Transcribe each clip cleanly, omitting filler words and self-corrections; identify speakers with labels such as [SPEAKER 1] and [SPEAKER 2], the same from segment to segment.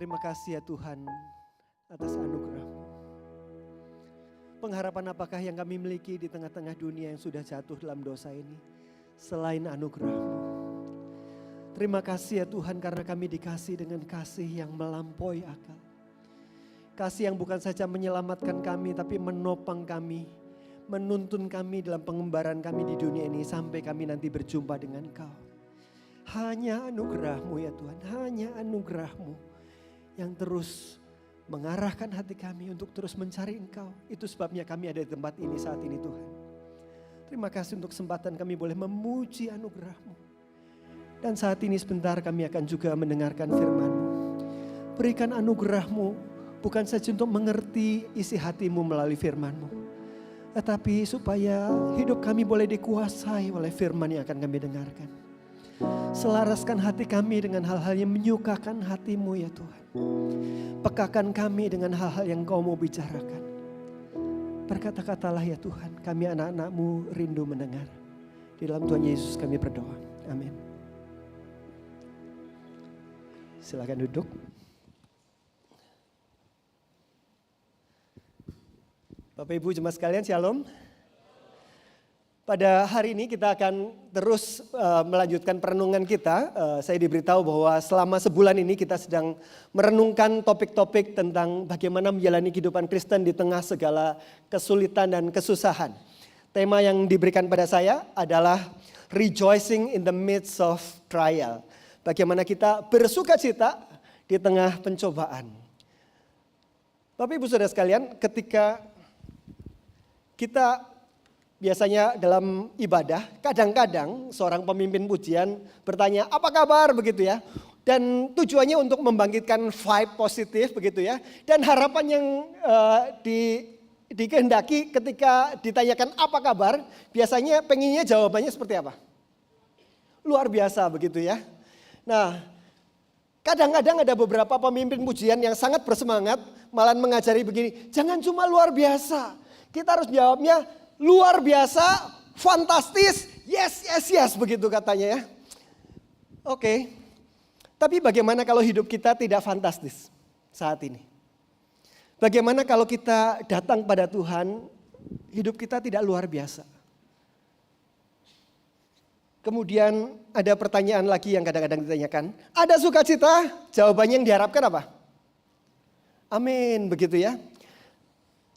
[SPEAKER 1] Terima kasih ya Tuhan atas anugerah-Mu. Pengharapan apakah yang kami miliki di tengah-tengah dunia yang sudah jatuh dalam dosa ini selain anugerah-Mu. Terima kasih ya Tuhan karena kami dikasih dengan kasih yang melampaui akal. Kasih yang bukan saja menyelamatkan kami tapi menopang kami, menuntun kami dalam pengembaraan kami di dunia ini sampai kami nanti berjumpa dengan Kau. Hanya anugerah-Mu ya Tuhan, hanya anugerah-Mu yang terus mengarahkan hati kami untuk terus mencari Engkau. Itu sebabnya kami ada di tempat ini saat ini Tuhan. Terima kasih untuk kesempatan kami boleh memuji anugerah-Mu. Dan saat ini sebentar kami akan juga mendengarkan firman-Mu. Berikan anugerah-Mu bukan saja untuk mengerti isi hati-Mu melalui firman-Mu. Tetapi supaya hidup kami boleh dikuasai oleh firman yang akan kami dengarkan. Selaraskan hati kami dengan hal-hal yang menyukakan hati-Mu ya Tuhan. Pekakan kami dengan hal-hal yang Kau mau bicarakan. Berkata-katalah ya Tuhan, kami anak-anak-Mu rindu mendengar. Di dalam Tuhan Yesus kami berdoa. Amin. Silakan duduk. Bapak Ibu jemaat sekalian, shalom. Pada hari ini kita akan terus melanjutkan perenungan kita. Saya diberitahu bahwa selama sebulan ini kita sedang merenungkan topik-topik tentang bagaimana menjalani kehidupan Kristen di tengah segala kesulitan dan kesusahan. Tema yang diberikan pada saya adalah rejoicing in the midst of trial. Bagaimana kita bersukacita di tengah pencobaan. Bapak Ibu Saudara sekalian, ketika kita biasanya dalam ibadah, kadang-kadang seorang pemimpin pujian bertanya, apa kabar begitu ya. Dan tujuannya untuk membangkitkan vibe positif begitu ya. Dan harapan yang dikehendaki ketika ditanyakan apa kabar, biasanya pengennya jawabannya seperti apa? Luar biasa begitu ya. Nah, kadang-kadang ada beberapa pemimpin pujian yang sangat bersemangat, malah mengajari begini, jangan cuma luar biasa. Kita harus jawabnya, luar biasa, fantastis, yes, yes, yes, begitu katanya ya. Oke, tapi bagaimana kalau hidup kita tidak fantastis saat ini? Bagaimana kalau kita datang pada Tuhan, hidup kita tidak luar biasa? Kemudian ada pertanyaan lagi yang kadang-kadang ditanyakan, ada sukacita? Jawabannya yang diharapkan apa? Amin, begitu ya.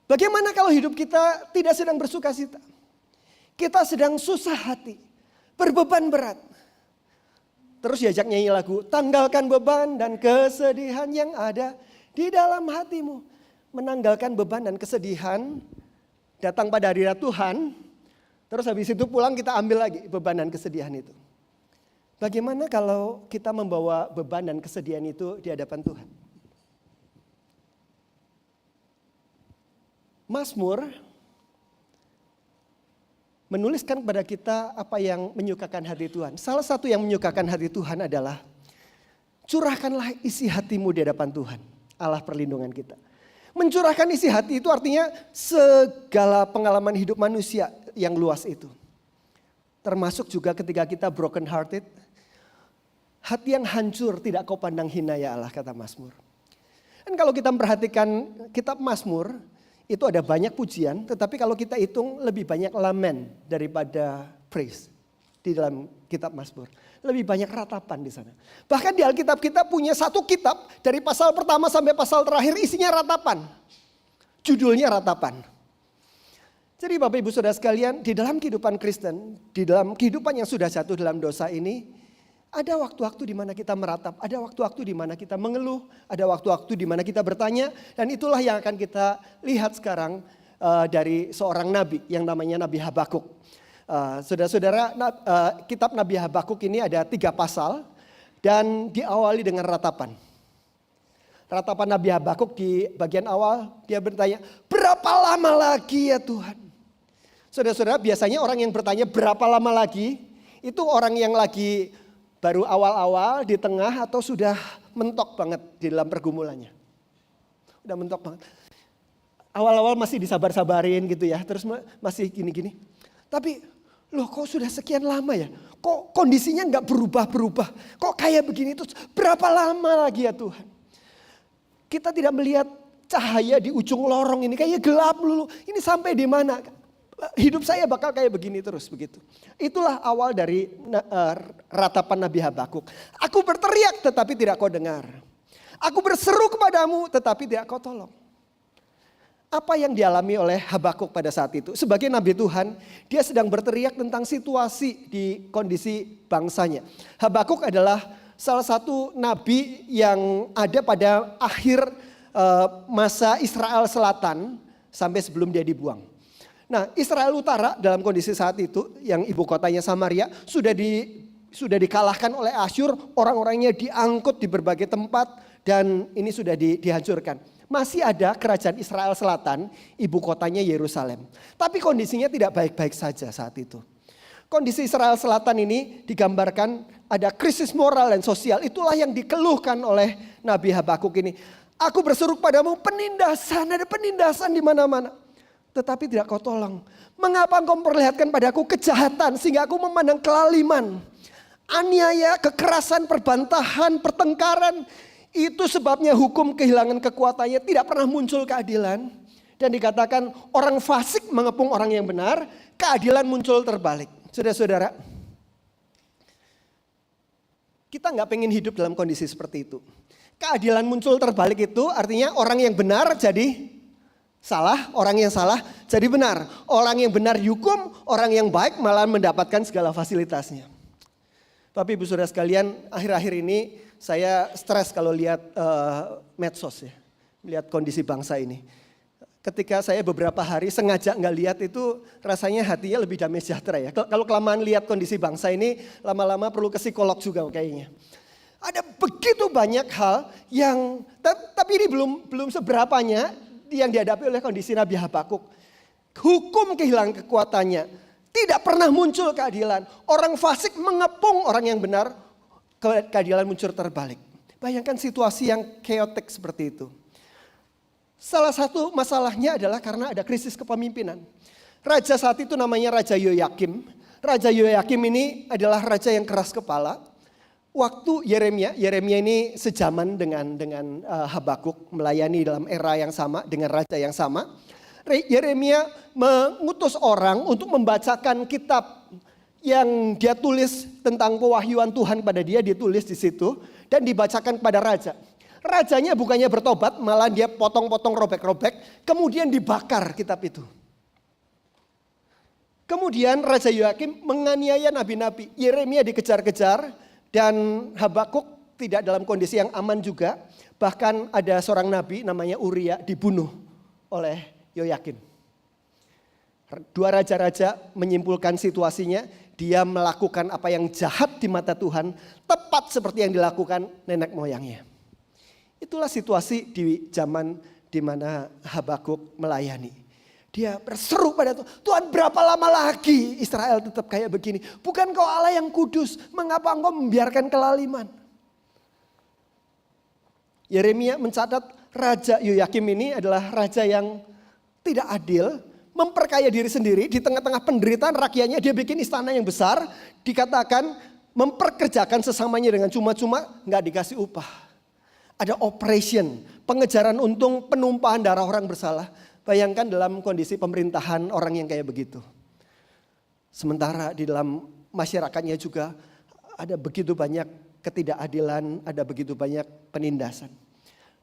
[SPEAKER 1] Bagaimana kalau hidup kita tidak sedang bersukacita? Kita sedang susah hati, berbeban berat. Terus diajak nyanyi lagu, tanggalkan beban dan kesedihan yang ada di dalam hatimu. Menanggalkan beban dan kesedihan, datang pada hadirat Tuhan. Terus habis itu pulang kita ambil lagi beban dan kesedihan itu. Bagaimana kalau kita membawa beban dan kesedihan itu di hadapan Tuhan? Mazmur menuliskan kepada kita apa yang menyukakan hati Tuhan. Salah satu yang menyukakan hati Tuhan adalah curahkanlah isi hatimu di hadapan Tuhan, Allah perlindungan kita. Mencurahkan isi hati itu artinya segala pengalaman hidup manusia yang luas itu. Termasuk juga ketika kita broken hearted, hati yang hancur tidak kau pandang hina ya Allah, kata Mazmur. Dan kalau kita memperhatikan kitab Mazmur, itu ada banyak pujian, tetapi kalau kita hitung lebih banyak lamen daripada praise di dalam kitab Mazmur. Lebih banyak ratapan di sana. Bahkan di Alkitab kita punya satu kitab dari pasal pertama sampai pasal terakhir isinya ratapan. Judulnya ratapan. Jadi Bapak Ibu Saudara sekalian, di dalam kehidupan Kristen, di dalam kehidupan yang sudah jatuh dalam dosa ini, ada waktu-waktu di mana kita meratap, ada waktu-waktu di mana kita mengeluh, ada waktu-waktu di mana kita bertanya, dan itulah yang akan kita lihat sekarang dari seorang nabi yang namanya Nabi Habakuk. Saudara-saudara, kitab Nabi Habakuk ini ada 3 pasal dan diawali dengan ratapan. Ratapan Nabi Habakuk di bagian awal dia bertanya, berapa lama lagi ya Tuhan? Saudara-saudara, biasanya orang yang bertanya berapa lama lagi, itu orang yang lagi baru awal-awal, di tengah, atau sudah mentok banget di dalam pergumulannya. Udah mentok banget. Awal-awal masih disabar-sabarin gitu ya, terus masih gini-gini. Tapi loh kok sudah sekian lama ya? Kok kondisinya nggak berubah-berubah? Kok kayak begini terus berapa lama lagi ya Tuhan? Kita tidak melihat cahaya di ujung lorong ini, kayaknya gelap dulu. Ini sampai di mana? Hidup saya bakal kayak begini terus begitu. Itulah awal dari ratapan Nabi Habakuk. Aku berteriak tetapi tidak kau dengar. Aku berseru kepadamu tetapi tidak kau tolong. Apa yang dialami oleh Habakuk pada saat itu? Sebagai Nabi Tuhan, dia sedang berteriak tentang situasi di kondisi bangsanya. Habakuk adalah salah satu nabi yang ada pada akhir masa Israel Selatan sampai sebelum dia dibuang. Nah, Israel Utara dalam kondisi saat itu yang ibu kotanya Samaria sudah dikalahkan oleh Asyur, orang-orangnya diangkut di berbagai tempat dan ini sudah dihancurkan. Masih ada kerajaan Israel Selatan, ibu kotanya Yerusalem. Tapi kondisinya tidak baik-baik saja saat itu. Kondisi Israel Selatan ini digambarkan ada krisis moral dan sosial. Itulah yang dikeluhkan oleh Nabi Habakuk ini. Aku berseru padamu penindasan, ada penindasan di mana-mana. Tetapi tidak kau tolong. Mengapa engkau memperlihatkan padaku kejahatan sehingga aku memandang kelaliman. Aniaya, kekerasan, perbantahan, pertengkaran. Itu sebabnya hukum kehilangan kekuatannya, tidak pernah muncul keadilan. Dan dikatakan orang fasik mengepung orang yang benar, keadilan muncul terbalik. Saudara-saudara, kita nggak pengen hidup dalam kondisi seperti itu. Keadilan muncul terbalik itu artinya orang yang benar jadi salah, orang yang salah jadi benar. Orang yang benar dihukum, orang yang baik malah mendapatkan segala fasilitasnya. Tapi ibu saudara sekalian, akhir-akhir ini saya stres kalau lihat medsos ya, lihat kondisi bangsa ini. Ketika saya beberapa hari sengaja nggak lihat itu, rasanya hatinya lebih damai sejahtera ya. Kalau kelamaan lihat kondisi bangsa ini, lama-lama perlu ke psikolog juga kayaknya. Ada begitu banyak hal yang, tapi ini belum seberapanya yang dihadapi oleh kondisi Nabi Habakuk. Hukum kehilangan kekuatannya, tidak pernah muncul keadilan. Orang fasik mengepung orang yang benar, keadilan muncul terbalik. Bayangkan situasi yang chaotic seperti itu. Salah satu masalahnya adalah karena ada krisis kepemimpinan. Raja saat itu namanya Raja Yoyakim. Raja Yoyakim ini adalah raja yang keras kepala. Waktu Yeremia ini sejaman dengan Habakuk, melayani dalam era yang sama dengan raja yang sama. Yeremia mengutus orang untuk membacakan kitab yang dia tulis tentang pewahyuan Tuhan pada dia, ditulis di situ dan dibacakan kepada raja. Rajanya bukannya bertobat, malah dia potong-potong, robek-robek, kemudian dibakar kitab itu. Kemudian Raja Yoyakim menganiaya nabi-nabi. Yeremia dikejar-kejar dan Habakuk tidak dalam kondisi yang aman juga. Bahkan ada seorang nabi namanya Uria dibunuh oleh Yoyakim. Dua raja-raja menyimpulkan situasinya. Dia melakukan apa yang jahat di mata Tuhan, tepat seperti yang dilakukan nenek moyangnya. Itulah situasi di zaman di mana Habakuk melayani. Dia berseru pada Tuhan, Tuhan berapa lama lagi Israel tetap kayak begini? Bukan kau Allah yang kudus, mengapa engkau membiarkan kelaliman? Yeremia mencatat Raja Yoyakim ini adalah raja yang tidak adil, memperkaya diri sendiri di tengah-tengah penderitaan rakyatnya. Dia bikin istana yang besar, dikatakan memperkerjakan sesamanya dengan cuma-cuma, nggak dikasih upah. Ada operation, pengejaran untung, penumpahan darah orang bersalah. Bayangkan dalam kondisi pemerintahan orang yang kayak begitu. Sementara di dalam masyarakatnya juga ada begitu banyak ketidakadilan, ada begitu banyak penindasan.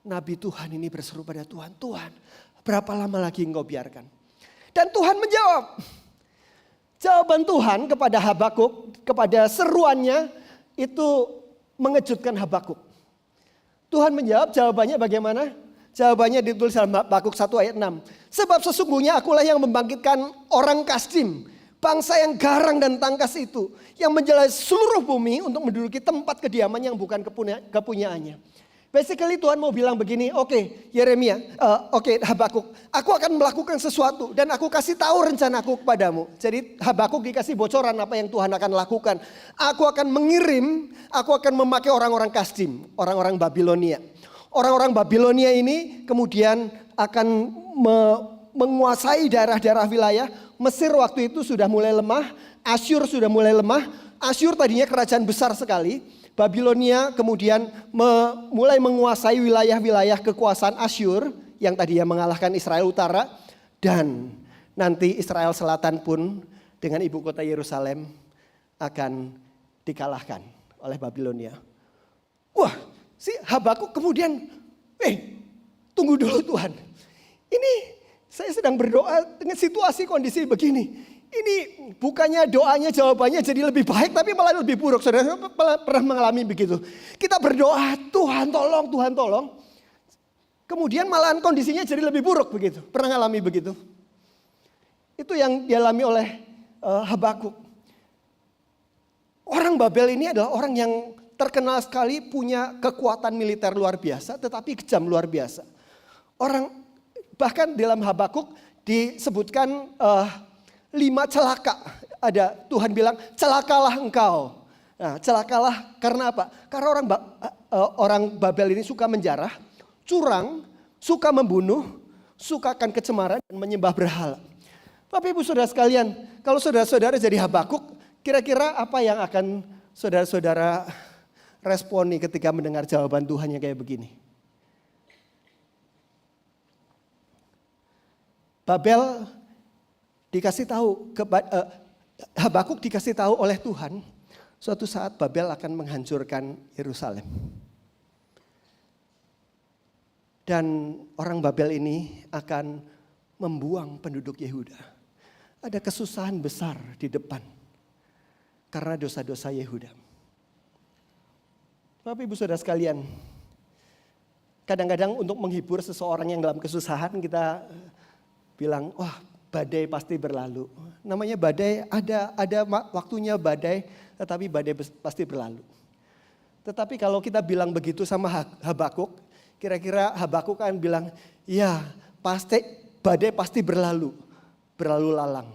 [SPEAKER 1] Nabi Tuhan ini berseru pada Tuhan, Tuhan berapa lama lagi engkau biarkan? Dan Tuhan menjawab. Jawaban Tuhan kepada Habakuk, kepada seruannya itu mengejutkan Habakuk. Tuhan menjawab, jawabannya bagaimana? Jawabannya ditulis dalam Habakuk 1 ayat 6. Sebab sesungguhnya akulah yang membangkitkan orang Kasdim, bangsa yang garang dan tangkas itu, yang menjelajah seluruh bumi untuk menduduki tempat kediaman yang bukan kepunyaannya. Basically Tuhan mau bilang begini, oke, Yeremia, oke, Habakuk, aku akan melakukan sesuatu dan aku kasih tahu rencanaku kepadamu. Jadi Habakuk dikasih bocoran apa yang Tuhan akan lakukan. Aku akan mengirim, aku akan memakai orang-orang Kasdim, orang-orang Babilonia. Orang-orang Babilonia ini kemudian akan menguasai daerah-daerah wilayah. Mesir waktu itu sudah mulai lemah, Asyur sudah mulai lemah. Asyur tadinya kerajaan besar sekali. Babilonia kemudian mulai menguasai wilayah-wilayah kekuasaan Asyur yang tadinya mengalahkan Israel Utara, dan nanti Israel Selatan pun dengan ibu kota Yerusalem akan dikalahkan oleh Babilonia. Wah, si Habakuk kemudian, tunggu dulu Tuhan. Ini saya sedang berdoa dengan situasi kondisi begini. Ini bukannya doanya jawabannya jadi lebih baik, tapi malah lebih buruk. Saudara pernah mengalami begitu. Kita berdoa, Tuhan tolong, Tuhan tolong. Kemudian malahan kondisinya jadi lebih buruk begitu. Pernah mengalami begitu? Itu yang dialami oleh Habakuk. Orang Babel ini adalah orang yang terkenal sekali punya kekuatan militer luar biasa, tetapi kejam luar biasa. Bahkan dalam Habakuk disebutkan 5 celaka. Ada Tuhan bilang, celakalah engkau. Nah, celakalah karena apa? Karena orang Babel ini suka menjarah, curang, suka membunuh, suka akan kecemaran dan menyembah berhala. Bapak Ibu Saudara sekalian, kalau saudara-saudara jadi Habakuk, kira-kira apa yang akan saudara-saudara responi ketika mendengar jawaban Tuhan yang kayak begini? Babel dikasih tahu, Habakuk dikasih tahu oleh Tuhan, suatu saat Babel akan menghancurkan Yerusalem. Dan orang Babel ini akan membuang penduduk Yehuda. Ada kesusahan besar di depan karena dosa-dosa Yehuda. Bapak Ibu Saudara sekalian, kadang-kadang untuk menghibur seseorang yang dalam kesusahan kita bilang, wah, badai pasti berlalu. Namanya badai, ada waktunya badai, tetapi badai pasti berlalu. Tetapi kalau kita bilang begitu sama Habakuk, kira-kira Habakuk kan bilang, ya pasti badai pasti berlalu lalang.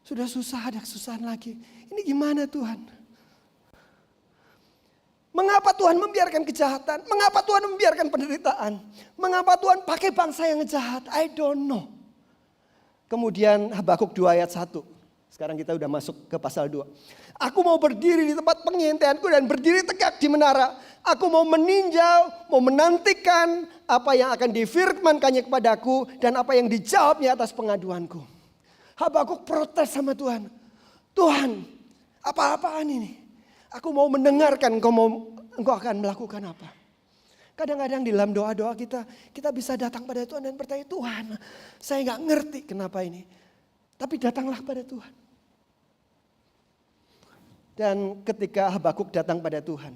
[SPEAKER 1] Sudah susah, ada kesusahan lagi. Ini gimana Tuhan? Mengapa Tuhan membiarkan kejahatan? Mengapa Tuhan membiarkan penderitaan? Mengapa Tuhan pakai bangsa yang jahat? I don't know. Kemudian Habakuk 2 ayat 1. Sekarang kita udah masuk ke pasal 2. Aku mau berdiri di tempat pengintaianku dan berdiri tegak di menara. Aku mau meninjau, mau menantikan apa yang akan difirmankannya kepadaku dan apa yang dijawabnya atas pengaduanku. Habakuk protes sama Tuhan. Tuhan, apa-apaan ini? Aku mau mendengarkan engkau akan melakukan apa. Kadang-kadang di dalam doa-doa kita bisa datang pada Tuhan dan bertanya, Tuhan, saya gak ngerti kenapa ini. Tapi datanglah pada Tuhan. Dan ketika Habakuk datang pada Tuhan,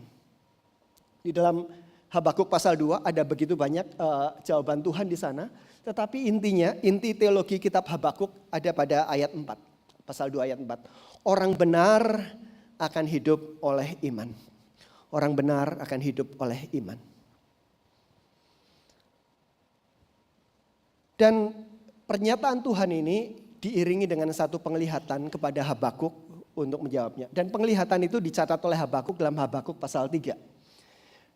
[SPEAKER 1] di dalam Habakuk pasal 2 ada begitu banyak jawaban Tuhan di sana. Tetapi inti teologi kitab Habakuk ada pada ayat 4. Pasal 2 ayat 4. Orang benar akan hidup oleh iman. Orang benar akan hidup oleh iman. Dan pernyataan Tuhan ini diiringi dengan satu penglihatan kepada Habakuk untuk menjawabnya. Dan penglihatan itu dicatat oleh Habakuk dalam Habakuk pasal 3.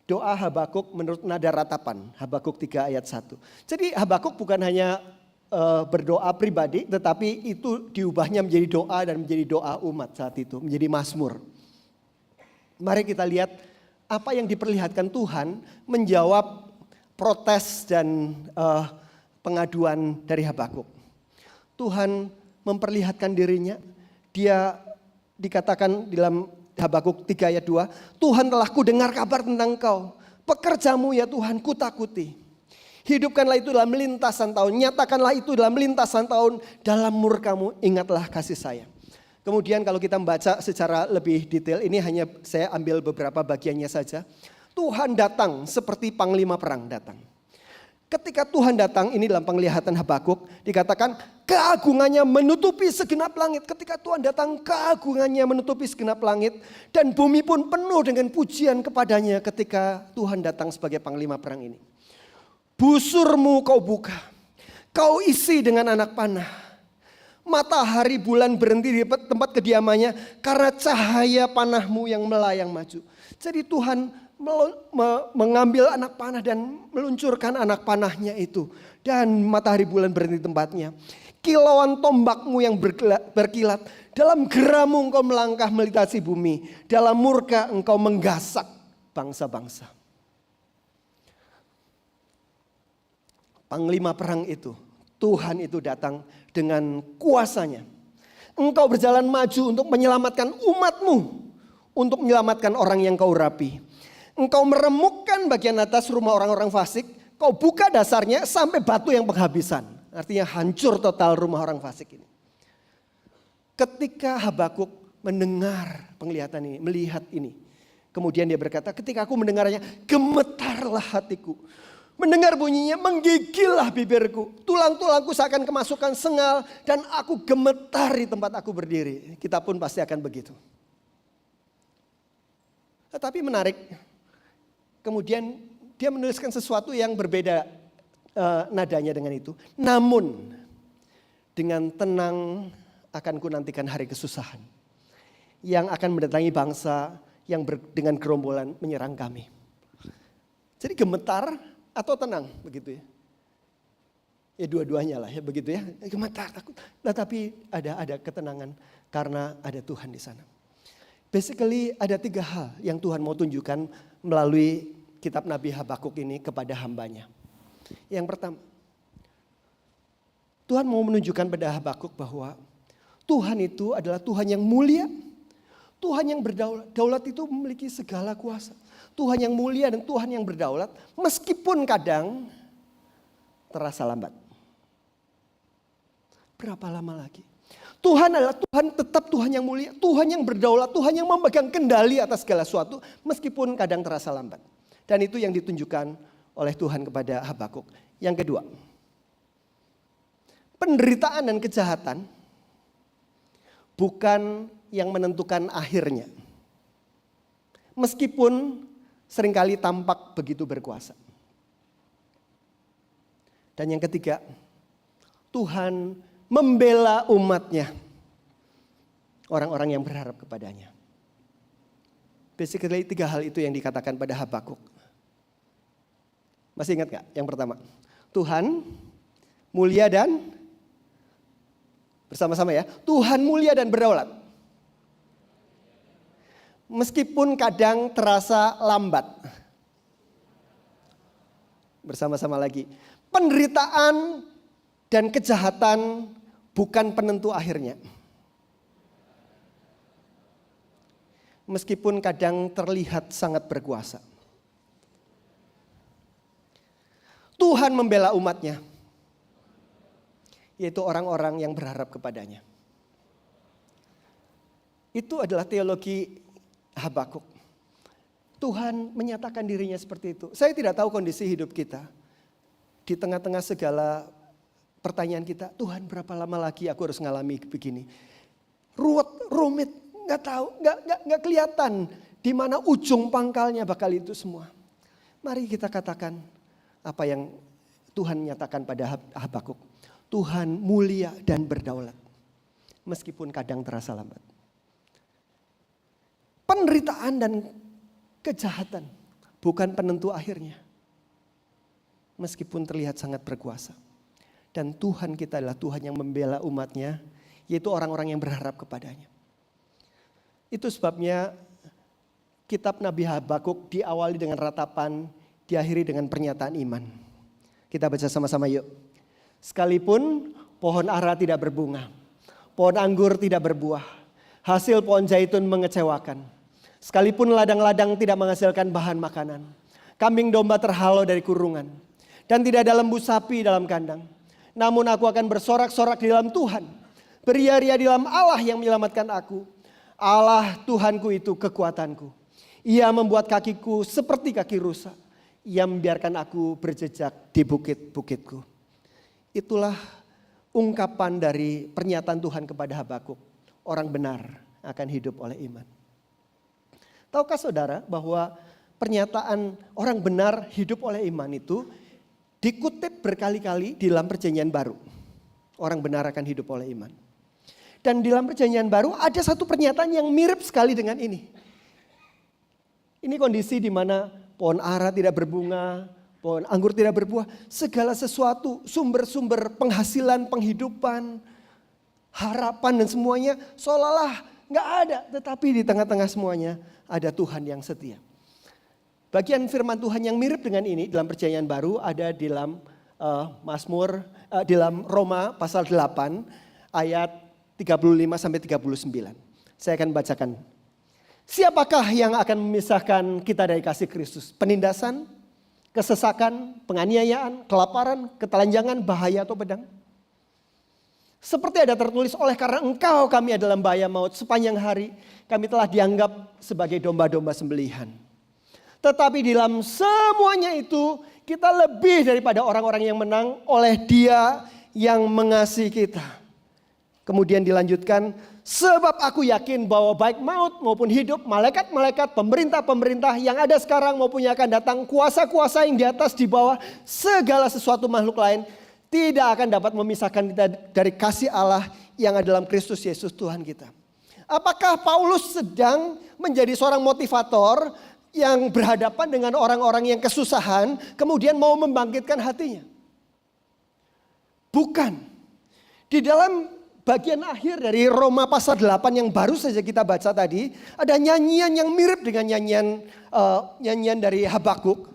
[SPEAKER 1] Doa Habakuk menurut nada ratapan, Habakuk 3 ayat 1. Jadi Habakuk bukan hanya berdoa pribadi, tetapi itu diubahnya menjadi doa dan menjadi doa umat saat itu, menjadi mazmur. Mari kita lihat apa yang diperlihatkan Tuhan menjawab protes dan pengaduan dari Habakuk. Tuhan memperlihatkan dirinya, dia dikatakan dalam Habakuk 3 ayat 2, Tuhan telah kudengar kabar tentang engkau, pekerjamu ya Tuhan kutakuti. Hidupkanlah itu dalam lintasan tahun, nyatakanlah itu dalam lintasan tahun, dalam murkamu ingatlah kasih sayang. Kemudian kalau kita membaca secara lebih detail, ini hanya saya ambil beberapa bagiannya saja. Tuhan datang seperti panglima perang datang. Ketika Tuhan datang, ini dalam penglihatan Habakuk, dikatakan keagungannya menutupi segenap langit. Ketika Tuhan datang, keagungannya menutupi segenap langit. Dan bumi pun penuh dengan pujian kepadanya ketika Tuhan datang sebagai panglima perang ini. Busurmu kau buka, kau isi dengan anak panah. Matahari bulan berhenti di tempat kediamannya karena cahaya panahmu yang melayang maju. Jadi Tuhan mengambil anak panah dan meluncurkan anak panahnya itu. Dan matahari bulan berhenti tempatnya. Kilauan tombakmu yang berkilat. Dalam geramu engkau melangkah melintasi bumi. Dalam murka engkau menggasak bangsa-bangsa. Panglima perang itu, Tuhan itu datang dengan kuasanya. Engkau berjalan maju untuk menyelamatkan umatmu. Untuk menyelamatkan orang yang kau rapi. Engkau meremukkan bagian atas rumah orang-orang fasik. Kau buka dasarnya sampai batu yang penghabisan. Artinya hancur total rumah orang fasik ini. Ketika Habakuk mendengar penglihatan ini, melihat ini. Kemudian dia berkata, ketika aku mendengarnya, gemetarlah hatiku. Mendengar bunyinya, menggigillah bibirku. Tulang-tulangku seakan kemasukan sengal. Dan aku gemetar di tempat aku berdiri. Kita pun pasti akan begitu. Tetapi menarik, kemudian dia menuliskan sesuatu yang berbeda nadanya dengan itu. Namun dengan tenang akan ku nantikan hari kesusahan. Yang akan mendatangi bangsa yang dengan gerombolan menyerang kami. Jadi gemetar atau tenang begitu ya. Ya dua-duanya lah ya begitu ya. Gemetar, takut. Tetapi ada ketenangan karena ada Tuhan di sana. Basically ada 3 hal yang Tuhan mau tunjukkan melalui kitab Nabi Habakuk ini kepada hambanya. Yang pertama, Tuhan mau menunjukkan pada Habakuk bahwa Tuhan itu adalah Tuhan yang mulia. Tuhan yang berdaulat. Daulat itu memiliki segala kuasa. Tuhan yang mulia dan Tuhan yang berdaulat meskipun kadang terasa lambat. Berapa lama lagi? Tuhan adalah Tuhan, tetap Tuhan yang mulia, Tuhan yang berdaulat, Tuhan yang memegang kendali atas segala sesuatu meskipun kadang terasa lambat. Dan itu yang ditunjukkan oleh Tuhan kepada Habakuk. Yang kedua, penderitaan dan kejahatan bukan yang menentukan akhirnya. Meskipun seringkali tampak begitu berkuasa. Dan yang ketiga, Tuhan membela umatnya. Orang-orang yang berharap kepadanya. Basically 3 hal itu yang dikatakan pada Habakuk. Masih ingat gak? Yang pertama, Tuhan mulia dan bersama-sama ya. Tuhan mulia dan berdaulat. Meskipun kadang terasa lambat. Bersama-sama lagi. Penderitaan dan kejahatan bukan penentu akhirnya. Meskipun kadang terlihat sangat berkuasa. Tuhan membela umatnya. Yaitu orang-orang yang berharap kepadanya. Itu adalah teologi Habakuk. Tuhan menyatakan dirinya seperti itu. Saya tidak tahu kondisi hidup kita. Di tengah-tengah segala pertanyaan kita, Tuhan berapa lama lagi aku harus ngalami begini. Ruwet, rumit, nggak tahu, nggak kelihatan di mana ujung pangkalnya bakal itu semua. Mari kita katakan apa yang Tuhan nyatakan pada Habakuk. Tuhan mulia dan berdaulat. Meskipun kadang terasa lambat. Penderitaan dan kejahatan bukan penentu akhirnya. Meskipun terlihat sangat berkuasa. Dan Tuhan kita adalah Tuhan yang membela umatnya. Yaitu orang-orang yang berharap kepadanya. Itu sebabnya kitab Nabi Habakuk diawali dengan ratapan. Diakhiri dengan pernyataan iman. Kita baca sama-sama yuk. Sekalipun pohon ara tidak berbunga. Pohon anggur tidak berbuah. Hasil pohon zaitun mengecewakan. Sekalipun ladang-ladang tidak menghasilkan bahan makanan. Kambing domba terhalau dari kurungan. Dan tidak ada lembu sapi dalam kandang. Namun aku akan bersorak-sorak di dalam Tuhan. Beria-ria di dalam Allah yang menyelamatkan aku. Allah Tuhanku itu kekuatanku. Ia membuat kakiku seperti kaki rusa. Ia membiarkan aku berjejak di bukit-bukitku. Itulah ungkapan dari pernyataan Tuhan kepada Habakuk. Orang benar akan hidup oleh iman. Tahukah saudara bahwa pernyataan orang benar hidup oleh iman itu dikutip berkali-kali di dalam perjanjian baru. Orang benar akan hidup oleh iman. Dan di dalam perjanjian baru ada satu pernyataan yang mirip sekali dengan ini. Ini kondisi di mana pohon ara tidak berbunga, pohon anggur tidak berbuah. Segala sesuatu, sumber-sumber penghasilan, penghidupan, harapan dan semuanya seolah-olah nggak ada. Tetapi di tengah-tengah semuanya ada Tuhan yang setia. Bagian firman Tuhan yang mirip dengan ini dalam Perjanjian Baru ada di dalam dalam Roma pasal 8 ayat 35 sampai 39. Saya akan bacakan. Siapakah yang akan memisahkan kita dari kasih Kristus? Penindasan, kesesakan, penganiayaan, kelaparan, ketelanjangan, bahaya atau pedang? Seperti ada tertulis, oleh karena engkau kami adalah bahaya maut, sepanjang hari kami telah dianggap sebagai domba-domba sembelihan. Tetapi di dalam semuanya itu kita lebih daripada orang-orang yang menang oleh Dia yang mengasihi kita. Kemudian dilanjutkan, sebab aku yakin bahwa baik maut maupun hidup, malaikat-malaikat, pemerintah-pemerintah yang ada sekarang maupun yang akan datang, kuasa-kuasa yang di atas, di bawah, segala sesuatu makhluk lain, tidak akan dapat memisahkan kita dari kasih Allah yang ada dalam Kristus Yesus Tuhan kita. Apakah Paulus sedang menjadi seorang motivator yang berhadapan dengan orang-orang yang kesusahan, kemudian mau membangkitkan hatinya? Bukan. Di dalam bagian akhir dari Roma pasal 8 yang baru saja kita baca tadi, ada nyanyian yang mirip dengan nyanyian dari Habakuk.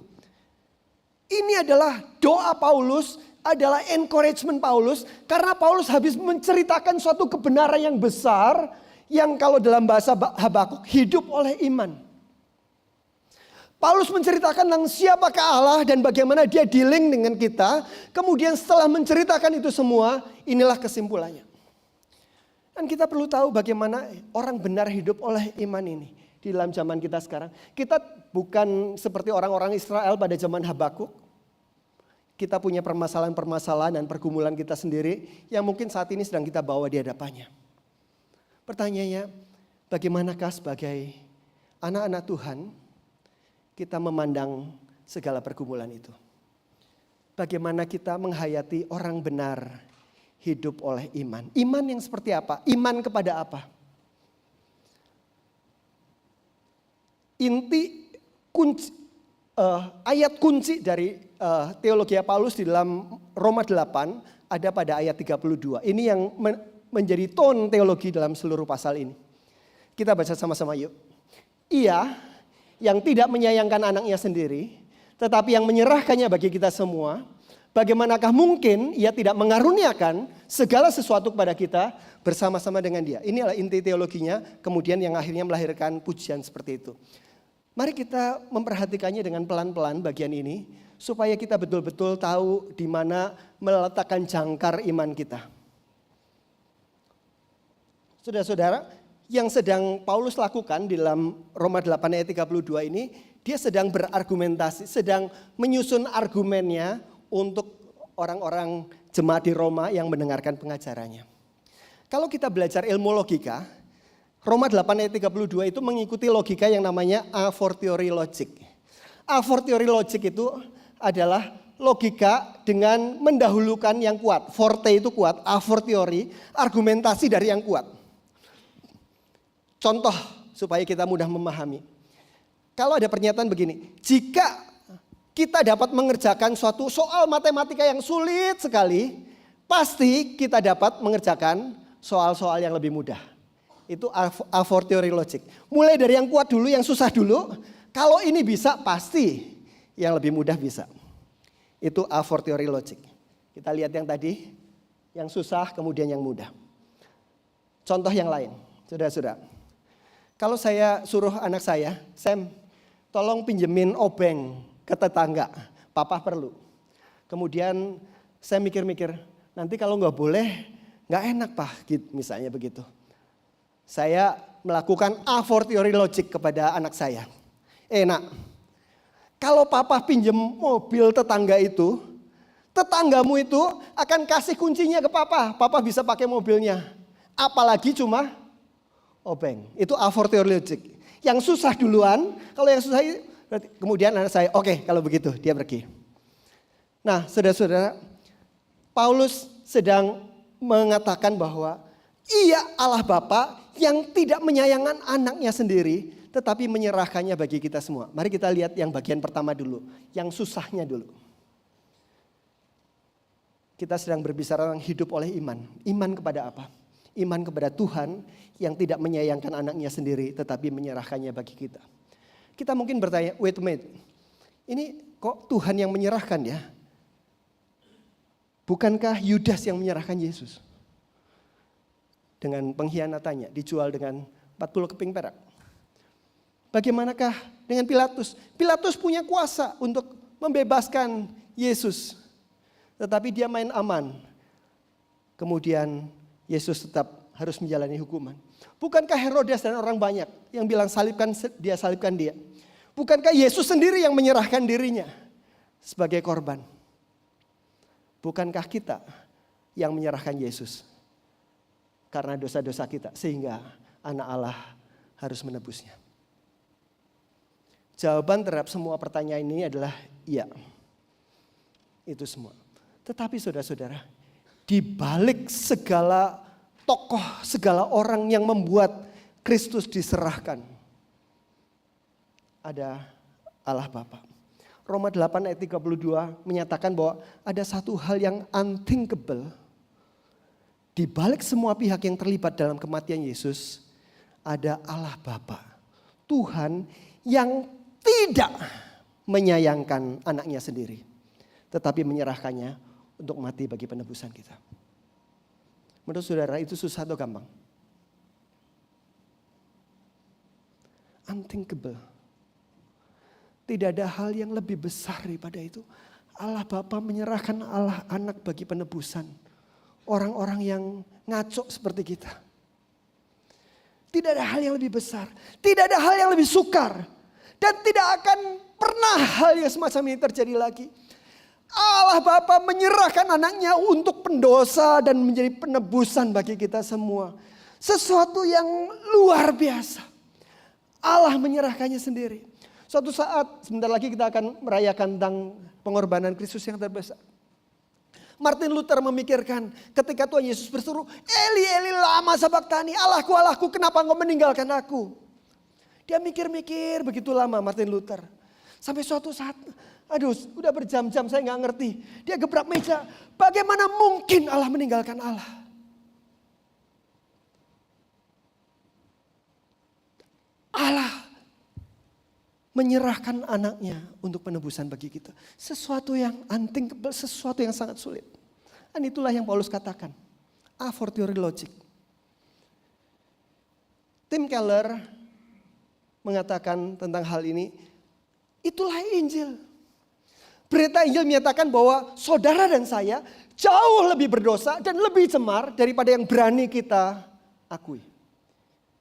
[SPEAKER 1] Ini adalah doa Paulus, adalah encouragement Paulus, karena Paulus habis menceritakan suatu kebenaran yang besar, yang kalau dalam bahasa Habakuk hidup oleh iman. Paulus menceritakan tentang siapakah Allah dan bagaimana Dia dealing dengan kita. Kemudian setelah menceritakan itu semua, inilah kesimpulannya. Dan kita perlu tahu bagaimana orang benar hidup oleh iman ini di dalam zaman kita sekarang. Kita bukan seperti orang-orang Israel pada zaman Habakuk. Kita punya permasalahan-permasalahan dan pergumulan kita sendiri yang mungkin saat ini sedang kita bawa di hadapannya. Pertanyaannya, bagaimanakah sebagai anak-anak Tuhan kita memandang segala pergumulan itu? Bagaimana kita menghayati orang benar hidup oleh iman? Iman yang seperti apa? Iman kepada apa? Inti kunci, ayat kunci dari teologi Paulus di dalam Roma 8 ada pada ayat 32. Ini yang menjadi tone teologi dalam seluruh pasal ini. Kita baca sama-sama yuk. Ia yang tidak menyayangkan anaknya sendiri, tetapi yang menyerahkannya bagi kita semua, bagaimanakah mungkin Ia tidak mengaruniakan segala sesuatu kepada kita bersama-sama dengan Dia? Ini adalah inti teologinya, kemudian yang akhirnya melahirkan pujian seperti itu. Mari kita memperhatikannya dengan pelan-pelan bagian ini, supaya kita betul-betul tahu di mana meletakkan jangkar iman kita. Saudara-saudara, yang sedang Paulus lakukan di dalam Roma 8 ayat 32 ini, dia sedang berargumentasi, sedang menyusun argumennya untuk orang-orang jemaat di Roma yang mendengarkan pengajarannya. Kalau kita belajar ilmu logika, Roma 8 ayat 32 itu mengikuti logika yang namanya a fortiori logic. A fortiori logic itu adalah logika dengan mendahulukan yang kuat. Forte itu kuat, a fortiori argumentasi dari yang kuat. Contoh supaya kita mudah memahami. Kalau ada pernyataan begini, jika kita dapat mengerjakan suatu soal matematika yang sulit sekali, pasti kita dapat mengerjakan soal-soal yang lebih mudah. Itu a fortiori logic. Mulai dari yang kuat dulu, yang susah dulu. Kalau ini bisa, pasti yang lebih mudah bisa. Itu a fortiori logic. Kita lihat yang tadi, yang susah kemudian yang mudah. Contoh yang lain, saudara-saudara. Kalau saya suruh anak saya, Sam, tolong pinjemin obeng ke tetangga, papa perlu. Kemudian saya mikir-mikir, nanti kalau nggak boleh, nggak enak pak, gitu, misalnya begitu. Saya melakukan a fortiori logic kepada anak saya. Nak, kalau papa pinjem mobil tetangga itu, tetanggamu itu akan kasih kuncinya ke papa, papa bisa pakai mobilnya. Apalagi cuma obeng, itu a fortiori logic. Yang susah duluan, kalau yang susah kemudian anak saya, oke, kalau begitu dia pergi. Nah, saudara-saudara, Paulus sedang mengatakan bahwa Ia Allah Bapa yang tidak menyayangkan anaknya sendiri, tetapi menyerahkannya bagi kita semua. Mari kita lihat yang bagian pertama dulu, yang susahnya dulu. Kita sedang berbicara tentang hidup oleh iman. Iman kepada apa? Iman kepada Tuhan yang tidak menyayangkan anaknya sendiri, tetapi menyerahkannya bagi kita. Kita mungkin bertanya, wait a minute, ini kok Tuhan yang menyerahkan ya? Bukankah Yudas yang menyerahkan Yesus? Dengan pengkhianatannya, dijual dengan 40 keping perak. Bagaimanakah dengan Pilatus? Pilatus punya kuasa untuk membebaskan Yesus. Tetapi dia main aman. Kemudian Yesus tetap harus menjalani hukuman. Bukankah Herodes dan orang banyak yang bilang salibkan dia. Bukankah Yesus sendiri yang menyerahkan dirinya sebagai korban? Bukankah kita yang menyerahkan Yesus karena dosa-dosa kita sehingga anak Allah harus menebusnya? Jawaban terhadap semua pertanyaan ini adalah iya. Itu semua. Tetapi saudara-saudara, di balik segala tokoh, segala orang yang membuat Kristus diserahkan, ada Allah Bapa. Roma 8 ayat 32 menyatakan bahwa ada satu hal yang unthinkable. Di balik semua pihak yang terlibat dalam kematian Yesus, ada Allah Bapa. Tuhan yang tidak menyayangkan anaknya sendiri, tetapi menyerahkannya untuk mati bagi penebusan kita. Menurut saudara itu susah atau gampang? Unthinkable. Tidak ada hal yang lebih besar daripada itu. Allah Bapa menyerahkan Allah Anak bagi penebusan orang-orang yang ngaco seperti kita. Tidak ada hal yang lebih besar. Tidak ada hal yang lebih sukar. Dan tidak akan pernah hal yang semacam ini terjadi lagi. Allah Bapa menyerahkan anaknya untuk pendosa dan menjadi penebusan bagi kita semua. Sesuatu yang luar biasa. Allah menyerahkannya sendiri. Suatu saat sebentar lagi kita akan merayakan tentang pengorbanan Kristus yang terbesar. Martin Luther memikirkan ketika Tuhan Yesus berseru, Eli, Eli lama sabachthani, Allahku, Allahku, kenapa engkau meninggalkan aku? Dia mikir-mikir begitu lama Martin Luther. Sampai suatu saat, aduh udah berjam-jam saya gak ngerti. Dia gebrak meja, bagaimana mungkin Allah meninggalkan Allah? Allah menyerahkan anaknya untuk penebusan bagi kita. Sesuatu yang unthinkable, sesuatu yang sangat sulit. Dan itulah yang Paulus katakan. A fortiori logic. Tim Keller mengatakan tentang hal ini. Itulah Injil. Berita Injil menyatakan bahwa saudara dan saya jauh lebih berdosa dan lebih cemar daripada yang berani kita akui.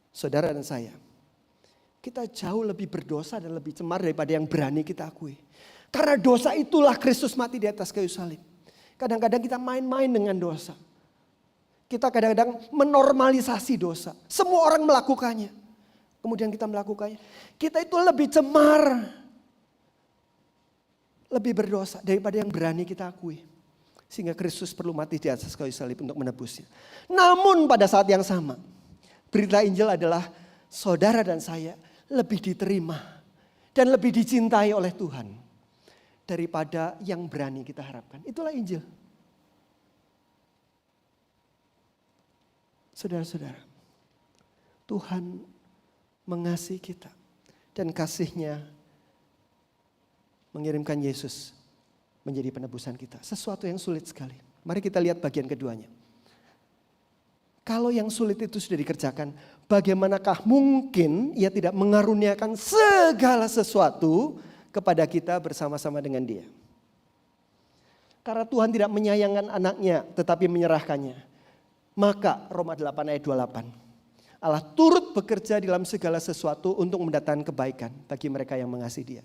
[SPEAKER 1] Saudara dan saya. Kita jauh lebih berdosa dan lebih cemar daripada yang berani kita akui. Karena dosa itulah Kristus mati di atas kayu salib. Kadang-kadang kita main-main dengan dosa. Kita kadang-kadang menormalisasi dosa. Semua orang melakukannya. Kemudian kita melakukannya. Kita itu lebih cemar. Lebih berdosa daripada yang berani kita akui. Sehingga Kristus perlu mati di atas kayu salib untuk menebusnya. Namun pada saat yang sama. Berita Injil adalah saudara dan saya lebih diterima dan lebih dicintai oleh Tuhan daripada yang berani kita harapkan. Itulah Injil. Saudara-saudara, Tuhan mengasihi kita dan kasih-Nya mengirimkan Yesus menjadi penebusan kita. Sesuatu yang sulit sekali. Mari kita lihat bagian keduanya. Kalau yang sulit itu sudah dikerjakan, bagaimanakah mungkin Ia tidak mengaruniakan segala sesuatu kepada kita bersama-sama dengan Dia? Karena Tuhan tidak menyayangkan anaknya tetapi menyerahkannya. Maka Roma 8 ayat 28. Allah turut bekerja dalam segala sesuatu untuk mendatangkan kebaikan bagi mereka yang mengasihi Dia.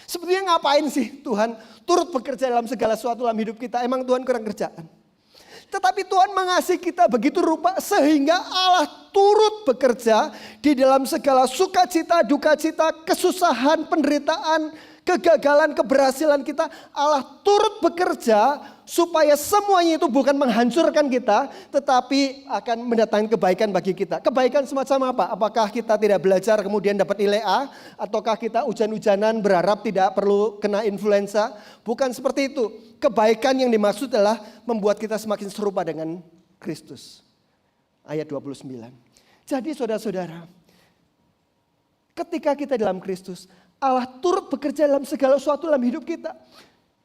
[SPEAKER 1] Sebetulnya ngapain sih Tuhan turut bekerja dalam segala sesuatu dalam hidup kita? Emang Tuhan kurang kerjaan? Tetapi Tuhan mengasihi kita begitu rupa sehingga Allah turut bekerja di dalam segala sukacita, dukacita, kesusahan, penderitaan, kegagalan, keberhasilan kita. Allah turut bekerja supaya semuanya itu bukan menghancurkan kita, tetapi akan mendatangkan kebaikan bagi kita. Kebaikan semacam apa? Apakah kita tidak belajar kemudian dapat nilai A? Ataukah kita hujan-hujanan berharap tidak perlu kena influenza? Bukan seperti itu. Kebaikan yang dimaksud adalah membuat kita semakin serupa dengan Kristus. Ayat 29. Jadi saudara-saudara, ketika kita dalam Kristus, Allah turut bekerja dalam segala sesuatu dalam hidup kita.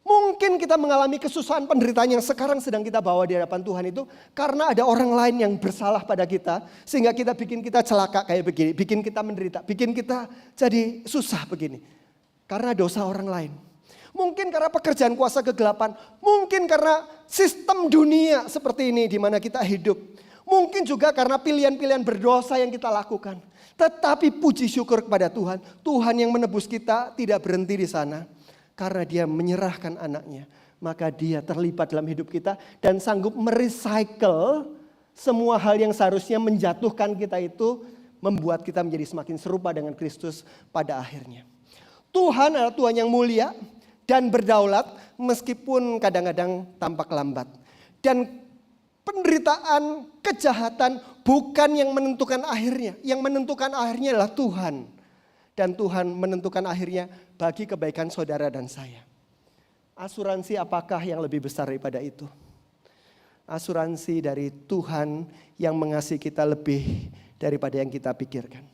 [SPEAKER 1] Mungkin kita mengalami kesusahan penderitaan yang sekarang sedang kita bawa di hadapan Tuhan itu karena ada orang lain yang bersalah pada kita. Sehingga bikin kita celaka kayak begini, bikin kita menderita, bikin kita jadi susah begini. Karena dosa orang lain. Mungkin karena pekerjaan kuasa kegelapan, mungkin karena sistem dunia seperti ini di mana kita hidup. Mungkin juga karena pilihan-pilihan berdosa yang kita lakukan. Tetapi puji syukur kepada Tuhan, Tuhan yang menebus kita tidak berhenti di sana. Karena dia menyerahkan anaknya, maka dia terlibat dalam hidup kita dan sanggup merecycle semua hal yang seharusnya menjatuhkan kita itu, membuat kita menjadi semakin serupa dengan Kristus pada akhirnya. Tuhan adalah Tuhan yang mulia dan berdaulat meskipun kadang-kadang tampak lambat. Dan penderitaan, kejahatan bukan yang menentukan akhirnya. Yang menentukan akhirnya adalah Tuhan. Dan Tuhan menentukan akhirnya bagi kebaikan saudara dan saya. Asuransi apakah yang lebih besar daripada itu? Asuransi dari Tuhan yang mengasihi kita lebih daripada yang kita pikirkan.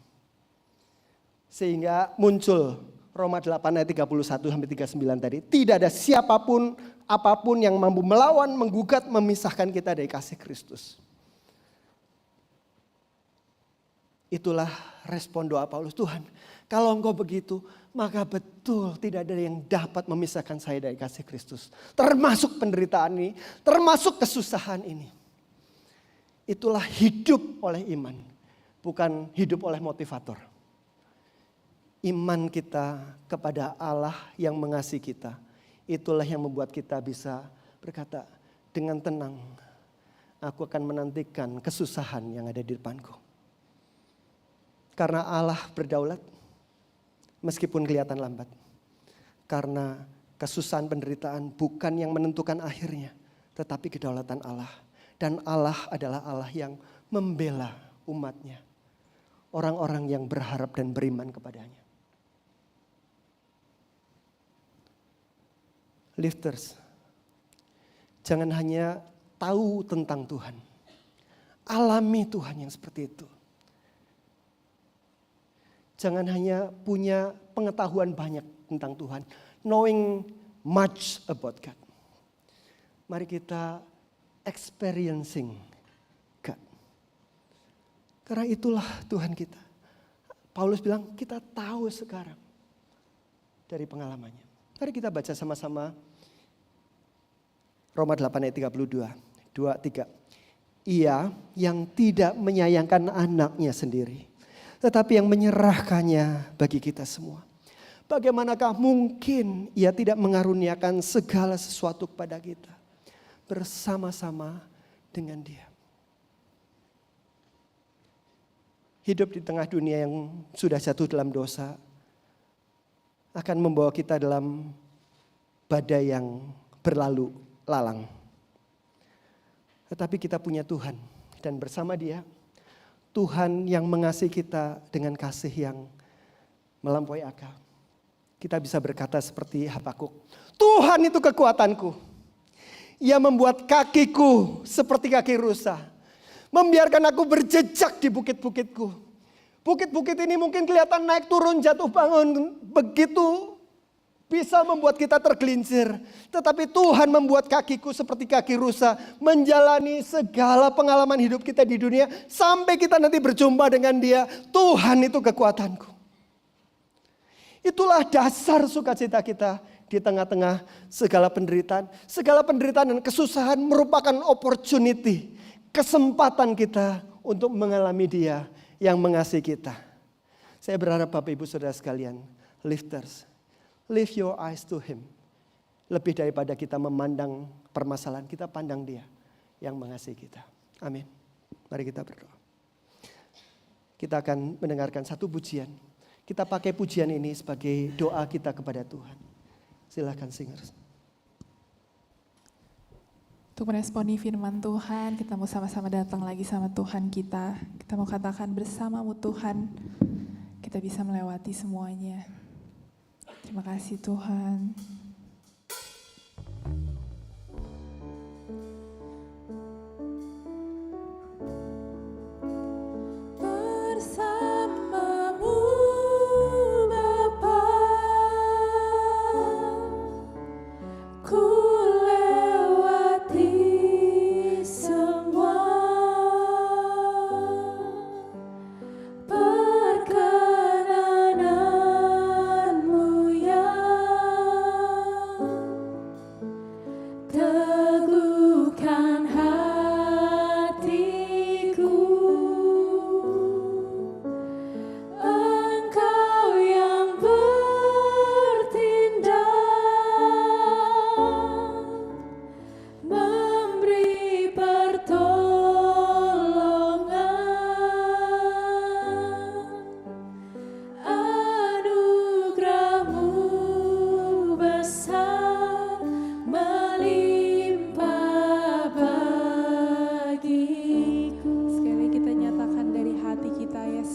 [SPEAKER 1] Sehingga muncul Roma 8 ayat 31 sampai 39 tadi. Tidak ada siapapun, apapun yang mampu melawan, menggugat, memisahkan kita dari kasih Kristus. Itulah respon doa Paulus. Tuhan, kalau engkau begitu, maka betul tidak ada yang dapat memisahkan saya dari kasih Kristus. Termasuk penderitaan ini, termasuk kesusahan ini. Itulah hidup oleh iman, bukan hidup oleh motivator. Iman kita kepada Allah yang mengasihi kita, itulah yang membuat kita bisa berkata, dengan tenang, aku akan menantikan kesusahan yang ada di depanku. Karena Allah berdaulat, meskipun kelihatan lambat. Karena kesusahan penderitaan bukan yang menentukan akhirnya, tetapi kedaulatan Allah. Dan Allah adalah Allah yang membela umatnya. Orang-orang yang berharap dan beriman kepadanya. Lifters, jangan hanya tahu tentang Tuhan. Alami Tuhan yang seperti itu. Jangan hanya punya pengetahuan banyak tentang Tuhan. Knowing much about God. Mari kita experiencing God. Karena itulah Tuhan kita. Paulus bilang kita tahu sekarang dari pengalamannya. Mari kita baca sama-sama Roma 8 ayat 32. 2, 3. Ia yang tidak menyayangkan anaknya sendiri, tetapi yang menyerahkannya bagi kita semua. Bagaimanakah mungkin ia tidak mengaruniakan segala sesuatu kepada kita bersama-sama dengan dia. Hidup di tengah dunia yang sudah jatuh dalam dosa akan membawa kita dalam badai yang berlalu lalang. Tetapi kita punya Tuhan dan bersama dia, Tuhan yang mengasihi kita dengan kasih yang melampaui akal. Kita bisa berkata seperti Habakuk, Tuhan itu kekuatanku. Ia membuat kakiku seperti kaki rusa. Membiarkan aku berjejak di bukit-bukitku. Bukit-bukit ini mungkin kelihatan naik turun jatuh bangun. Begitu bisa membuat kita tergelincir. Tetapi Tuhan membuat kakiku seperti kaki rusa. Menjalani segala pengalaman hidup kita di dunia. Sampai kita nanti berjumpa dengan dia. Tuhan itu kekuatanku. Itulah dasar sukacita kita di tengah-tengah segala penderitaan. Segala penderitaan dan kesusahan merupakan opportunity. Kesempatan kita untuk mengalami dia yang mengasihi kita. Saya berharap Bapak Ibu Saudara sekalian. Lifters. Lift your eyes to him. Lebih daripada kita memandang permasalahan, kita pandang dia yang mengasihi kita. Amin. Mari kita berdoa. kita akan mendengarkan satu pujian. Kita pakai pujian ini sebagai doa kita kepada Tuhan. Silakan singers.
[SPEAKER 2] Untuk meresponi firman Tuhan, kita mau sama-sama datang lagi sama Tuhan kita. Kita mau katakan bersamamu Tuhan, kita bisa melewati semuanya. Terima kasih Tuhan.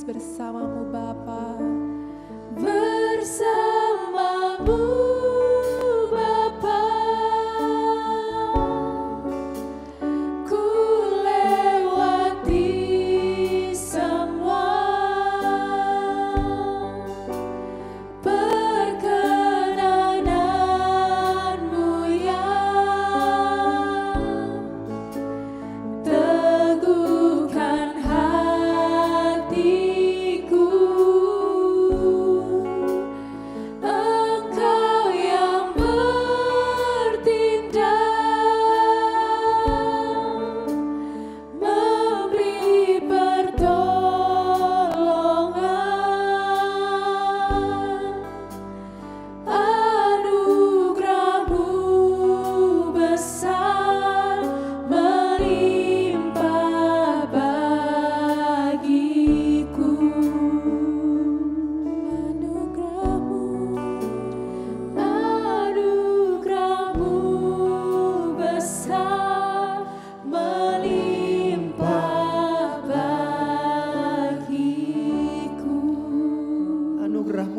[SPEAKER 2] Bersamamu Bapa, bersamamu Bapa, ku lewati semua perkenananmu yang teguhkan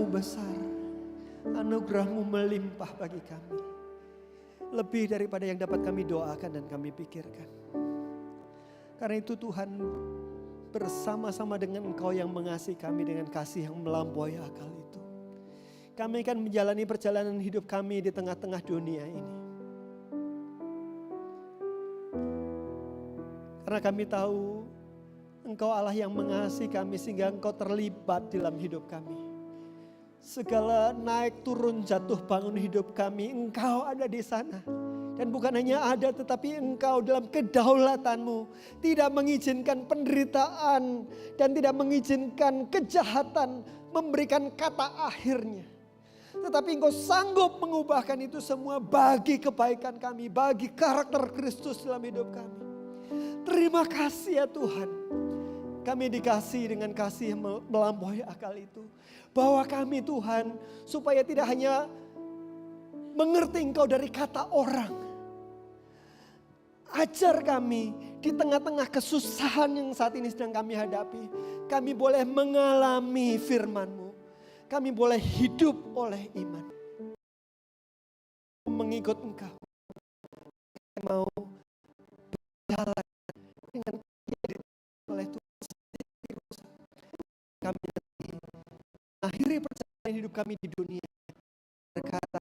[SPEAKER 1] besar, anugerah-Mu melimpah bagi kami. Lebih daripada yang dapat kami doakan dan kami pikirkan. Karena itu Tuhan, bersama-sama dengan Engkau yang mengasihi kami dengan kasih yang melampaui akal itu, kami akan menjalani perjalanan hidup kami di tengah-tengah dunia ini. Karena kami tahu Engkau Allah yang mengasihi kami sehingga Engkau terlibat dalam hidup kami. Segala naik turun jatuh bangun hidup kami, Engkau ada di sana. Dan bukan hanya ada, tetapi Engkau dalam kedaulatan-Mu tidak mengizinkan penderitaan dan tidak mengizinkan kejahatan memberikan kata akhirnya. Tetapi Engkau sanggup mengubahkan itu semua bagi kebaikan kami, bagi karakter Kristus dalam hidup kami. Terima kasih ya Tuhan. Kami dikasih dengan kasih yang melampaui akal itu. Bahwa kami Tuhan, supaya tidak hanya mengerti Engkau dari kata orang. Ajar kami di tengah-tengah kesusahan yang saat ini sedang kami hadapi. Kami boleh mengalami firman-Mu. Kami boleh hidup oleh iman. Mengikut Engkau. Mau berjalan dengan oleh Tuhan. Kami akhiri perjalanan hidup kami di dunia. Berkata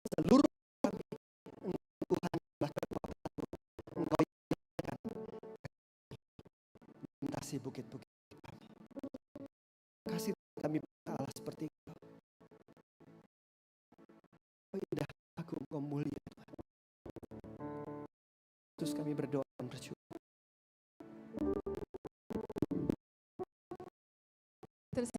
[SPEAKER 1] seluruh kami, Tuhan adalah kekuatan. Engkau yang melintasi bukit-bukit kami. Kasih kami Allah seperti Engkau. Oh indah agung, Engkau mulia Tuhan. Terus kami berdoa dan bersyukur.
[SPEAKER 2] Terus